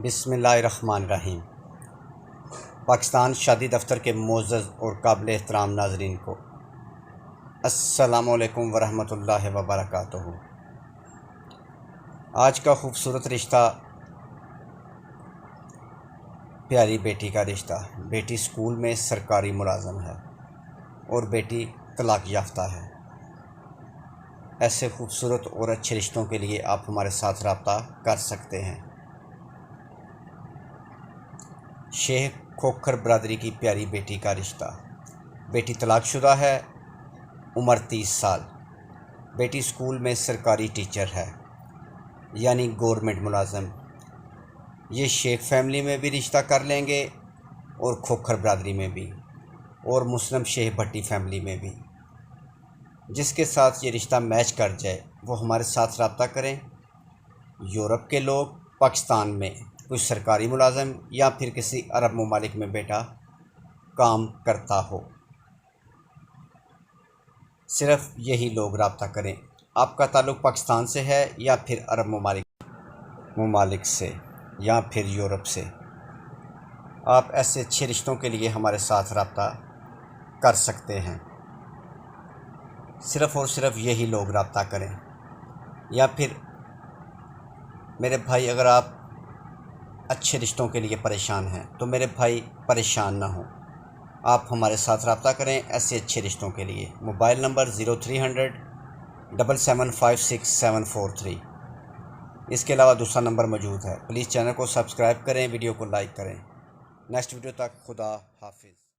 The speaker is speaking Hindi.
बिस्मिल्लाहिर्रहमानिर्रहीम। पाकिस्तान शादी दफ्तर के मोअज़्ज़ज़ और काबिल एहतराम नाज़रीन को अस्सलामुअलैकुम वरहमतुल्लाहि वबरकातुहू। आज का ख़ूबसूरत रिश्ता प्यारी बेटी का रिश्ता। बेटी स्कूल में सरकारी मुलाज़िम है और बेटी तलाक़ याफ्ता है। ऐसे ख़ूबसूरत और अच्छे रिश्तों के लिए आप हमारे साथ रब्ता कर सकते हैं। शेख खोखर बरादरी की प्यारी बेटी का रिश्ता। बेटी तलाक़शुदा है, उम्र 30 साल। बेटी स्कूल में सरकारी टीचर है यानी गवर्नमेंट मुलाज़िम। ये शेख फैमिली में भी रिश्ता कर लेंगे और खोखर बरादरी में भी, और मुस्लिम शेख भट्टी फैमिली में भी। जिसके साथ ये रिश्ता मैच कर जाए वो हमारे साथ रब्ता करें। यूरोप के लोग, पाकिस्तान में कोई सरकारी मुलाज़िम या फिर किसी अरब ममालिक में बेटा काम करता हो, सिर्फ़ यही लोग रब्ता करें। आपका ताल्लुक़ पाकिस्तान से है या फिर अरब ममालिक से या फिर यूरोप से, आप ऐसे अच्छे रिश्तों के लिए हमारे साथ रब्ता कर सकते हैं। सिर्फ़ और सिर्फ यही लोग रब्ता करें। या फिर मेरे भाई, अगर आप अच्छे रिश्तों के लिए परेशान हैं तो मेरे भाई परेशान ना हो, आप हमारे साथ रब्ता करें ऐसे अच्छे रिश्तों के लिए। Mobile number 0300 7756743। इसके अलावा दूसरा नंबर मौजूद है। प्लीज़ चैनल को सब्सक्राइब करें, वीडियो को लाइक करें। नेक्स्ट वीडियो तक खुदा हाफिज़।